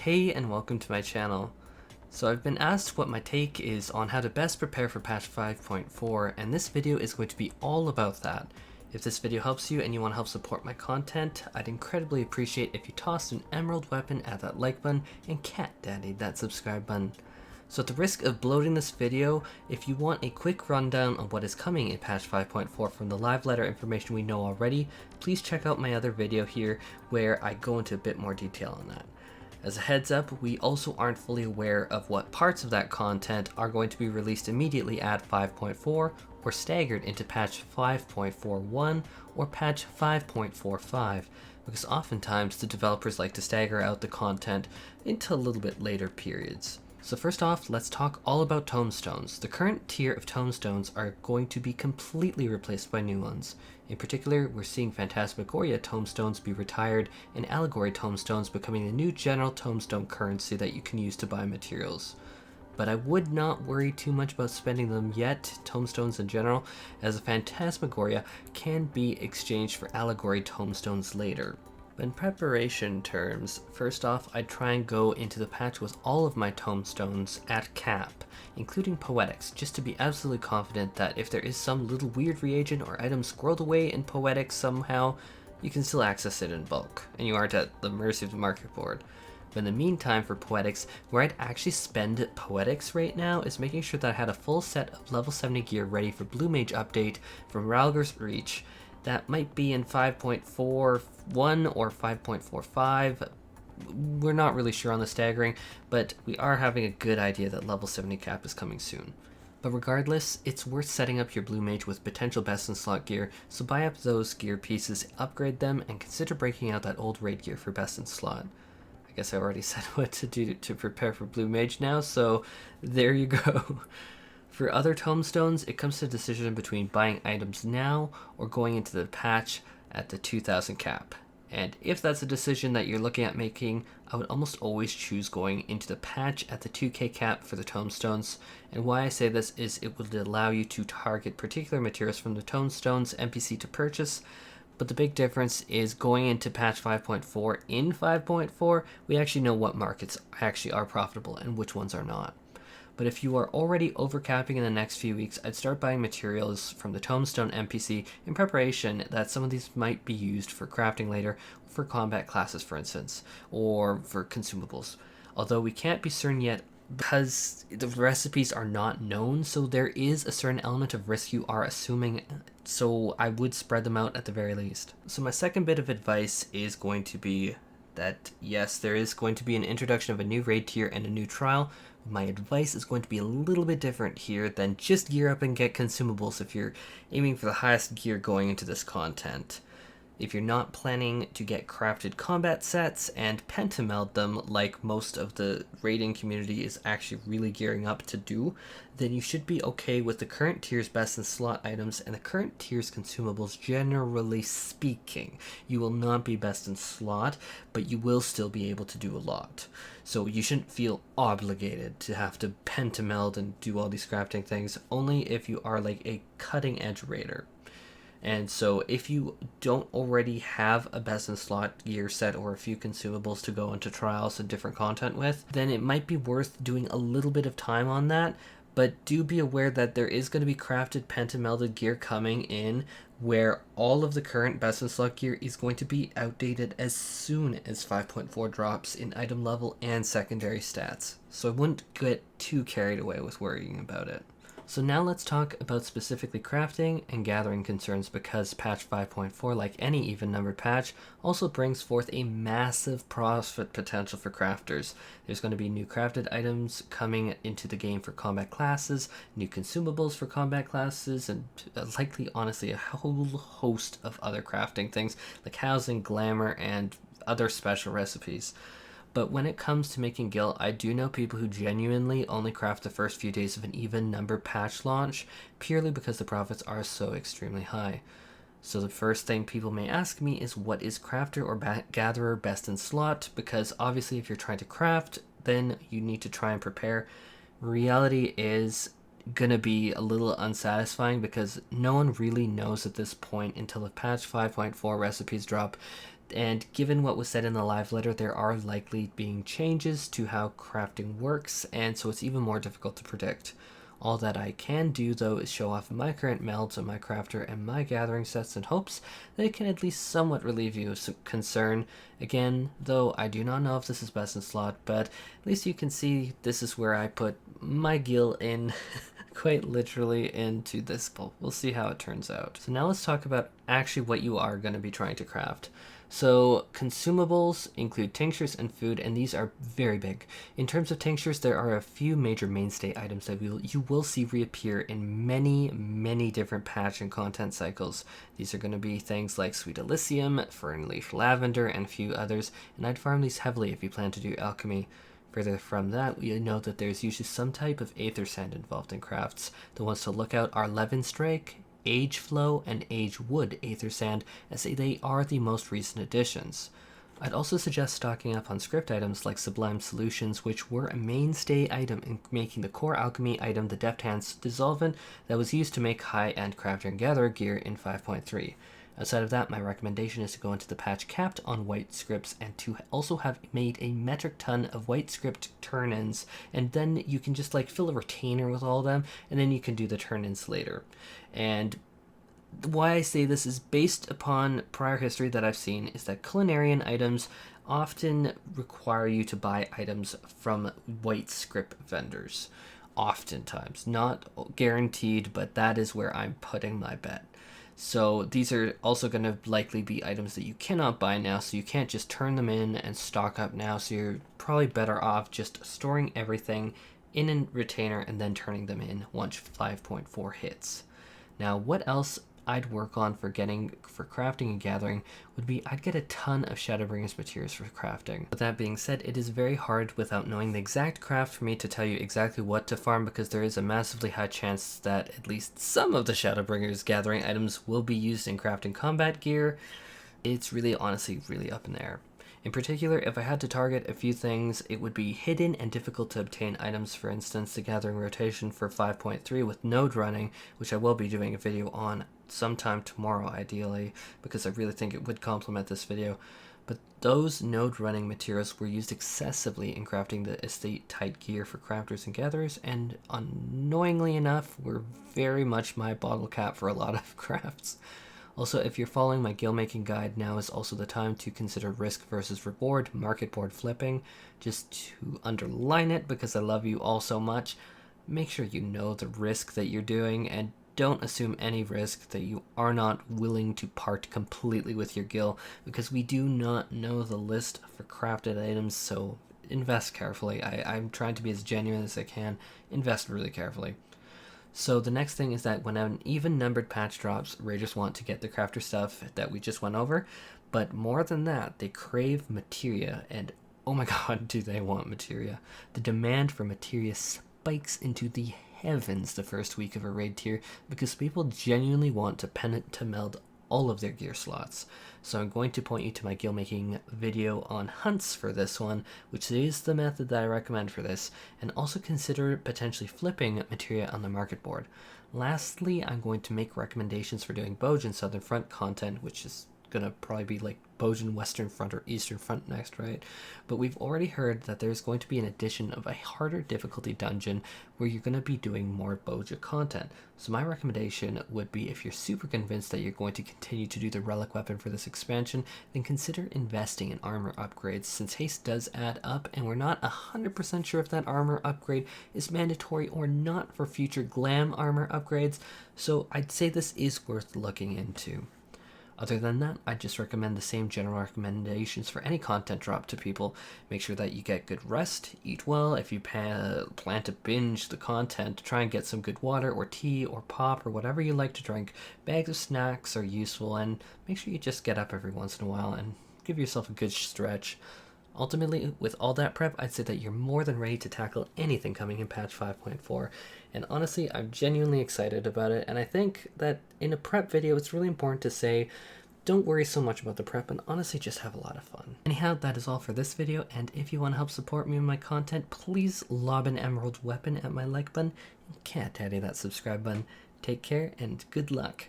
Hey and welcome to my channel. So I've been asked what my take is on how to best prepare for patch 5.4 and this video is going to be all about that. If this video helps you and you want to help support my content, I'd incredibly appreciate if you tossed an emerald weapon at that like button and cat daddied that subscribe button. So at the risk of bloating this video, if you want a quick rundown of what is coming in patch 5.4 from the live letter information we know already, please check out my other video here where I go into a bit more detail on that. As a heads up, we also aren't fully aware of what parts of that content are going to be released immediately at 5.4 or staggered into patch 5.41 or patch 5.45, because oftentimes the developers like to stagger out the content into a little bit later periods. So first off, let's talk all about Tomestones. The current tier of Tomestones are going to be completely replaced by new ones. In particular, we're seeing Phantasmagoria Tomestones be retired and Allegory Tomestones becoming the new general Tomestone currency that you can use to buy materials. But I would not worry too much about spending them yet, Tomestones in general, as a Phantasmagoria can be exchanged for Allegory Tomestones later. In preparation terms, first off, I'd try and go into the patch with all of my Tomestones at cap, including Poetics, just to be absolutely confident that if there is some little weird reagent or item squirreled away in Poetics somehow, you can still access it in bulk, and you aren't at the mercy of the market board. But in the meantime, for Poetics, where I'd actually spend Poetics right now is making sure that I had a full set of level 70 gear ready for Blue Mage update from Ralger's Reach. That might be in 5.41 or 5.45. We're not really sure on the staggering, but we are having a good idea that level 70 cap is coming soon. But regardless, it's worth setting up your Blue Mage with potential best in slot gear, so buy up those gear pieces, upgrade them, and consider breaking out that old raid gear for best in slot. I guess I already said what to do to prepare for Blue Mage now, so there you go. For other Tomestones, it comes to a decision between buying items now or going into the patch at the 2000 cap. And if that's a decision that you're looking at making, I would almost always choose going into the patch at the 2k cap for the Tomestones. And why I say this is it would allow you to target particular materials from the Tomestones NPC to purchase. But the big difference is going into patch 5.4 in 5.4, we actually know what markets actually are profitable and which ones are not. But if you are already overcapping in the next few weeks, I'd start buying materials from the Tomestone NPC in preparation that some of these might be used for crafting later, for combat classes for instance, or for consumables. Although we can't be certain yet because the recipes are not known, so there is a certain element of risk you are assuming, so I would spread them out at the very least. So my second bit of advice is going to be that yes, there is going to be an introduction of a new raid tier and a new trial. My advice is going to be a little bit different here than just gear up and get consumables if you're aiming for the highest gear going into this content. If you're not planning to get crafted combat sets and pentameld them like most of the raiding community is actually really gearing up to do, then you should be okay with the current tier's best in slot items and the current tier's consumables generally speaking. You will not be best in slot, but you will still be able to do a lot. So you shouldn't feel obligated to have to pentameld and do all these crafting things, only if you are like a cutting edge raider. And so if you don't already have a best in slot gear set or a few consumables to go into trials and different content with, then it might be worth doing a little bit of time on that. But do be aware that there is going to be crafted pentamelded gear coming in where all of the current best in slot gear is going to be outdated as soon as 5.4 drops in item level and secondary stats. So I wouldn't get too carried away with worrying about it. So now let's talk about specifically crafting and gathering concerns, because patch 5.4, like any even-numbered patch, also brings forth a massive profit potential for crafters. There's going to be new crafted items coming into the game for combat classes, new consumables for combat classes, and likely, honestly, a whole host of other crafting things like housing, glamour, and other special recipes. But when it comes to making gil, I do know people who genuinely only craft the first few days of an even number patch launch, purely because the profits are so extremely high. So the first thing people may ask me is, what is crafter or gatherer best in slot? Because obviously if you're trying to craft, then you need to try and prepare. Reality is gonna be a little unsatisfying because no one really knows at this point until the patch 5.4 recipes drop And given what was said in the live letter, there are likely being changes to how crafting works, and so it's even more difficult to predict. All that I can do, though, is show off my current melds of my crafter and my gathering sets in hopes that it can at least somewhat relieve you of some concern. Again, though, I do not know if this is best in slot, but at least you can see this is where I put my gil in, quite literally into this bowl. We'll see how it turns out. So now let's talk about actually what you are going to be trying to craft. So consumables include tinctures and food, and these are very big. In terms of tinctures, there are a few major mainstay items that you will see reappear in many different patch and content cycles. These are going to be things like Sweet Elysium, Fern Leaf Lavender, and a few others, and I'd farm these heavily if you plan to do alchemy. Further from that, we know that there's usually some type of aether sand involved in crafts. The ones to look out are Levin Strike, Age Flow, and Age Wood Aether Sand, as they are the most recent additions. I'd also suggest stocking up on script items like Sublime Solutions, which were a mainstay item in making the core alchemy item the Deft Hands Dissolvent that was used to make high-end crafter and gatherer gear in 5.3. Outside of that, my recommendation is to go into the patch capped on white scripts and to also have made a metric ton of white script turn-ins, and then you can just like fill a retainer with all of them, and then you can do the turn-ins later. And why I say this is based upon prior history that I've seen is that culinarian items often require you to buy items from white script vendors. Oftentimes, not guaranteed, but that is where I'm putting my bet. So these are also going to likely be items that you cannot buy now, so you can't just turn them in and stock up now, so you're probably better off just storing everything in a retainer and then turning them in once 5.4 hits. Now, what else I'd work on for crafting and gathering would be I'd get a ton of shadowbringers materials for crafting. With that being said, it is very hard without knowing the exact craft for me to tell you exactly what to farm, because there is a massively high chance that at least some of the shadowbringers gathering items will be used in crafting combat gear. It's really honestly really up in the air. In particular, if I had to target a few things, it would be hidden and difficult to obtain items, for instance, the gathering rotation for 5.3 with node running, which I will be doing a video on sometime tomorrow ideally, because I really think it would complement this video. But those node running materials were used excessively in crafting the estate tight gear for crafters and gatherers, and annoyingly enough, were very much my bottle cap for a lot of crafts. Also, if you're following my guild making guide, now is also the time to consider risk versus reward market board flipping. Just to underline it, because I love you all so much, make sure you know the risk that you're doing, and don't assume any risk that you are not willing to part completely with your guild, because we do not know the list for crafted items, so invest carefully. I'm trying to be as genuine as I can. Invest really carefully. So the next thing is that when an even numbered patch drops, raiders want to get the crafter stuff that we just went over, but more than that, they crave materia, and oh my god, do they want materia. The demand for materia spikes into the heavens the first week of a raid tier, because people genuinely want to meld all of their gear slots. So I'm going to point you to my guild making video on hunts for this one, which is the method that I recommend for this, and also consider potentially flipping materia on the market board. Lastly, I'm going to make recommendations for doing Bozjan Southern Front content, which is gonna probably be like Bozjan Western Front or Eastern Front next, right? But we've already heard that there's going to be an addition of a harder difficulty dungeon where you're going to be doing more Bozja content. So my recommendation would be, if you're super convinced that you're going to continue to do the relic weapon for this expansion, then consider investing in armor upgrades, since haste does add up, and we're not 100% sure if that armor upgrade is mandatory or not for future glam armor upgrades, so I'd say this is worth looking into. Other than that, I just recommend the same general recommendations for any content drop to people. Make sure that you get good rest, eat well. If you plan to binge the content, try and get some good water or tea or pop or whatever you like to drink. Bags of snacks are useful, and make sure you just get up every once in a while and give yourself a good stretch. Ultimately, with all that prep, I'd say that you're more than ready to tackle anything coming in patch 5.4. And honestly, I'm genuinely excited about it, and I think that in a prep video, it's really important to say, don't worry so much about the prep, and honestly just have a lot of fun. Anyhow, that is all for this video, and if you want to help support me and my content, please lob an emerald weapon at my like button, and cat daddy that subscribe button. Take care, and good luck.